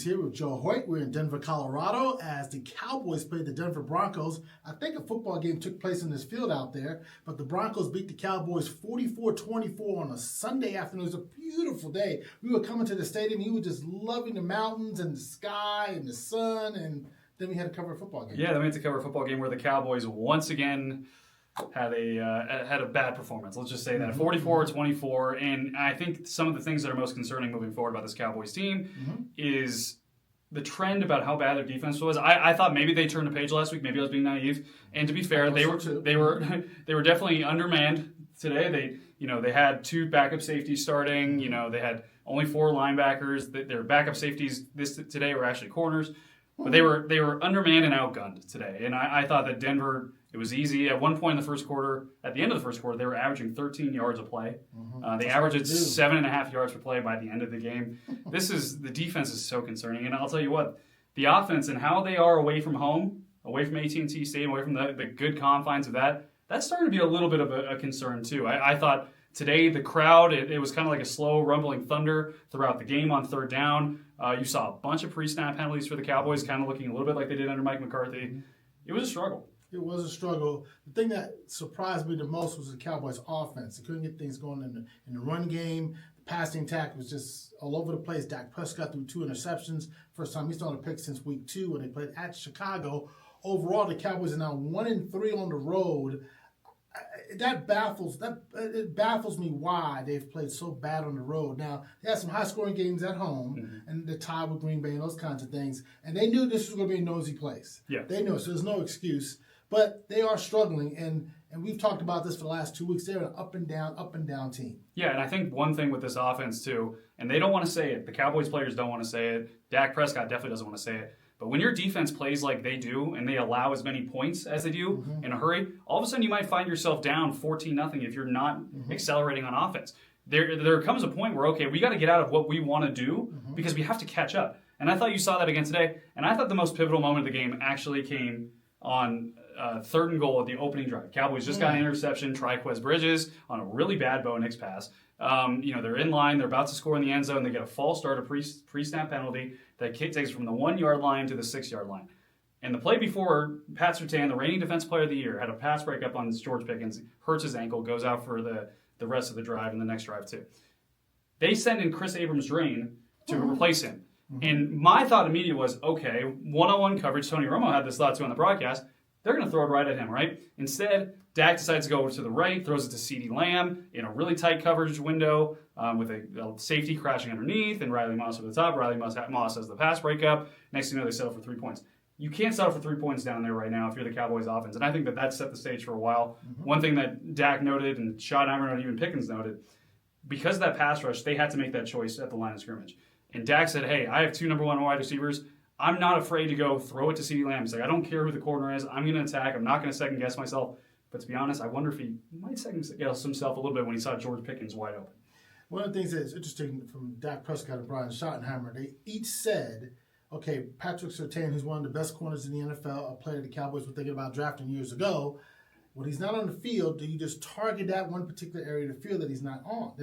Here with Joe Hoyt. We're in Denver, Colorado as the Cowboys played the Denver Broncos. I think a football game took place in this field out there, but the Broncos beat the Cowboys 44-24 on a Sunday afternoon. It was a beautiful day. We were coming to the stadium. You were just loving the mountains and the sky and the sun, and then we had to cover a football game. Yeah, then we had to cover a football game where the Cowboys once again had a bad performance. Let's just say that 44-24, and I think some of the things that are most concerning moving forward about this Cowboys team is the trend about how bad their defense was. I thought maybe they turned a page last week. Maybe I was being naive. And to be fair, they were definitely undermanned today. They had two backup safeties starting. They had only four linebackers. Their backup safeties today were actually corners. But they were undermanned and outgunned today. And I thought that Denver, it was easy. At one point in the first quarter, at the end of the first quarter, they were averaging 13 yards a play. They averaged 7.5 yards per play by the end of the game. The defense is so concerning. And I'll tell you what, the offense and how they are away from home, away from AT&T Stadium, away from the good confines of that's starting to be a little bit of a concern too. I thought today the crowd, it was kind of like a slow rumbling thunder throughout the game on third down. You saw a bunch of pre-snap penalties for the Cowboys, kind of looking a little bit like they did under Mike McCarthy. It was a struggle. It was a struggle. The thing that surprised me the most was the Cowboys' offense. They couldn't get things going in the run game. The passing attack was just all over the place. Dak Prescott threw 2 interceptions. First time he's thrown a pick since week 2 when they played at Chicago. Overall, the Cowboys are now 1-3 on the road. It baffles me why they've played so bad on the road. Now, they had some high-scoring games at home, and the tie with Green Bay and those kinds of things, and they knew this was going to be a nosy place. Yeah. They knew it, so there's no excuse. But they are struggling, and we've talked about this for the last 2 weeks. They're an up and down team. Yeah, and I think one thing with this offense, too, and they don't want to say it. The Cowboys players don't want to say it. Dak Prescott definitely doesn't want to say it. But when your defense plays like they do and they allow as many points as they do in a hurry, all of a sudden you might find yourself down 14-0 if you're not accelerating on offense. There comes a point where, okay, we got to get out of what we want to do because we have to catch up. And I thought you saw that again today. And I thought the most pivotal moment of the game actually came on third and goal at the opening drive. Cowboys just got an interception, Triquez Bridges on a really bad Bo Nix pass. They're in line, they're about to score in the end zone, they get a false start, a pre-snap penalty that takes from the 1-yard line to the 6-yard line. And the play before, Pat Surtain, the reigning defense player of the year, had a pass breakup on George Pickens, hurts his ankle, goes out for the rest of the drive and the next drive too. They send in Chris Abrams-Drain to replace him. And my thought immediately was, okay, one-on-one coverage, Tony Romo had this thought too on the broadcast, they're going to throw it right at him, right? Instead, Dak decides to go over to the right, throws it to CeeDee Lamb in a really tight coverage window with a safety crashing underneath and Riley Moss over the top. Riley Moss has the pass breakup. Next thing you know, they settle for 3 points. You can't settle for 3 points down there right now if you're the Cowboys offense. And I think that set the stage for a while. One thing that Dak noted and Schottenheimer and even Pickens noted, because of that pass rush, they had to make that choice at the line of scrimmage. And Dak said, hey, I have 2 number 1 wide receivers. I'm not afraid to go throw it to CeeDee Lamb. He's like, I don't care who the corner is. I'm going to attack. I'm not going to second-guess myself. But to be honest, I wonder if he might second-guess himself a little bit when he saw George Pickens wide open. One of the things that's interesting from Dak Prescott and Brian Schottenheimer, they each said, okay, Patrick Surtain, who's one of the best corners in the NFL, a player the Cowboys were thinking about drafting years ago, when he's not on the field, do you just target that one particular area of the field that he's not on?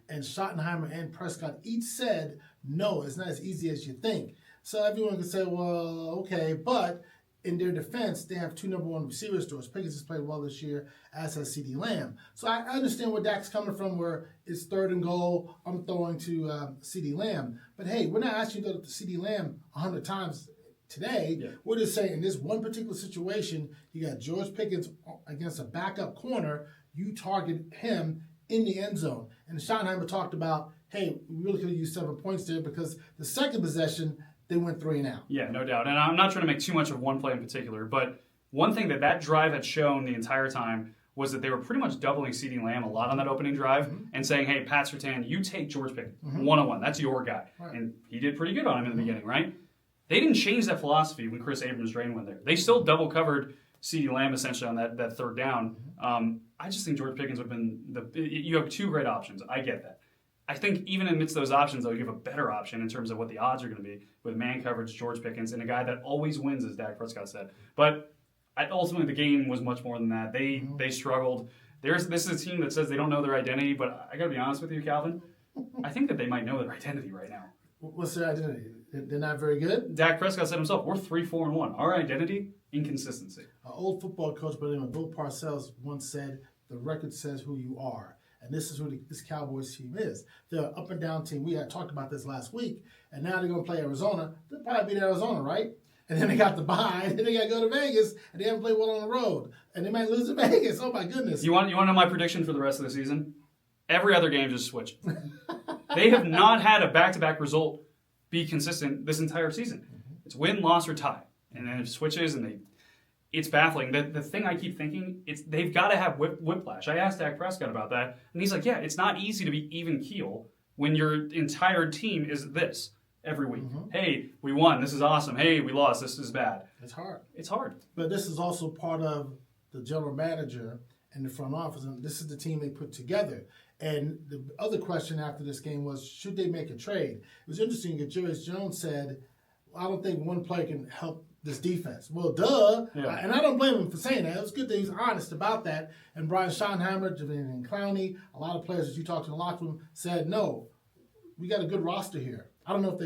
And Schottenheimer and Prescott each said, no, it's not as easy as you think. So everyone can say, well, okay, but in their defense, they have 2 number 1 receivers. George Pickens has played well this year, as has CeeDee Lamb. So I understand where Dak's coming from, where it's third and goal, I'm throwing to CeeDee Lamb. But hey, we're not asking you to go to CeeDee Lamb 100 times today. Yeah. We're just saying in this one particular situation, you got George Pickens against a backup corner, you target him in the end zone. And Schottenheimer talked about, hey, we really could have used 7 points there because the second possession, they went 3 and out. Yeah, no doubt. And I'm not trying to make too much of one play in particular, but one thing that drive had shown the entire time was that they were pretty much doubling CeeDee Lamb a lot on that opening drive and saying, hey, Pat Surtain, you take George Pickens one-on-one. That's your guy. Right. And he did pretty good on him in the beginning, right? They didn't change that philosophy when Chris Abrams-Drain went there. They still double-covered CeeDee Lamb essentially on that third down. I just think George Pickens would have been you have 2 great options. I get that. I think even amidst those options, though, you have a better option in terms of what the odds are going to be with man coverage, George Pickens, and a guy that always wins, as Dak Prescott said. But ultimately, the game was much more than that. They struggled. This is a team that says they don't know their identity, but I got to be honest with you, Calvin. I think that they might know their identity right now. What's their identity? They're not very good? Dak Prescott said himself, we're 3-4-1. Our identity, inconsistency. An old football coach by the name of Bill Parcells once said, the record says who you are. And this is who this Cowboys team is. They're an up-and-down team. We had talked about this last week. And now they're going to play Arizona. They'll probably beat Arizona, right? And then they got the bye. And then they got to go to Vegas. And they haven't played well on the road. And they might lose to Vegas. Oh, my goodness. You want to know my prediction for the rest of the season? Every other game just switched. They have not had a back-to-back result be consistent this entire season. Mm-hmm. It's win, loss, or tie. And then it switches, and it's baffling. The thing I keep thinking, they've got to have whiplash. I asked Dak Prescott about that, and he's like, yeah, it's not easy to be even keel when your entire team is this every week. Mm-hmm. Hey, we won. This is awesome. Hey, we lost. This is bad. It's hard. It's hard. But this is also part of the general manager and the front office, and this is the team they put together. And the other question after this game was, should they make a trade? It was interesting that Jerry Jones said, I don't think one player can help this defense. Well, duh. Yeah. And I don't blame him for saying that. It was good that he's honest about that. And Brian Schottenheimer, Javian Clowney, a lot of players that you talked to in the locker room said, no, we got a good roster here. I don't know if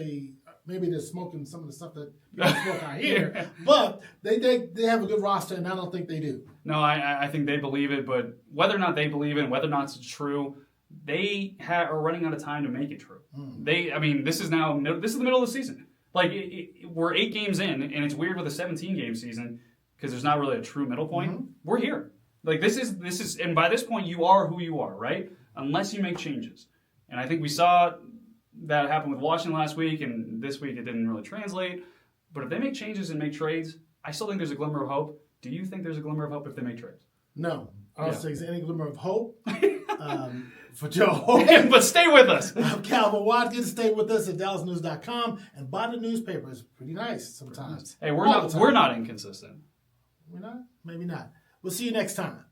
maybe they're smoking some of the stuff that people smoke out here, but they have a good roster, and I don't think they do. No, I think they believe it, but whether or not they believe it, whether or not it's true, they are running out of time to make it true. This is the middle of the season. Like, we're 8 games in, and it's weird with a 17-game season because there's not really a true middle point. Mm-hmm. We're here. Like, this is, and by this point, you are who you are, right? Unless you make changes. And I think we saw that happen with Washington last week, and this week it didn't really translate. But if they make changes and make trades, I still think there's a glimmer of hope. Do you think there's a glimmer of hope if they make trades? No. I don't think there's any glimmer of hope. For Joe Hoyt. But stay with us. I'm Calvin Watkins. Stay with us at DallasNews.com and buy the newspaper. It's pretty nice sometimes. Hey, we're not inconsistent. We're not? Maybe not. We'll see you next time.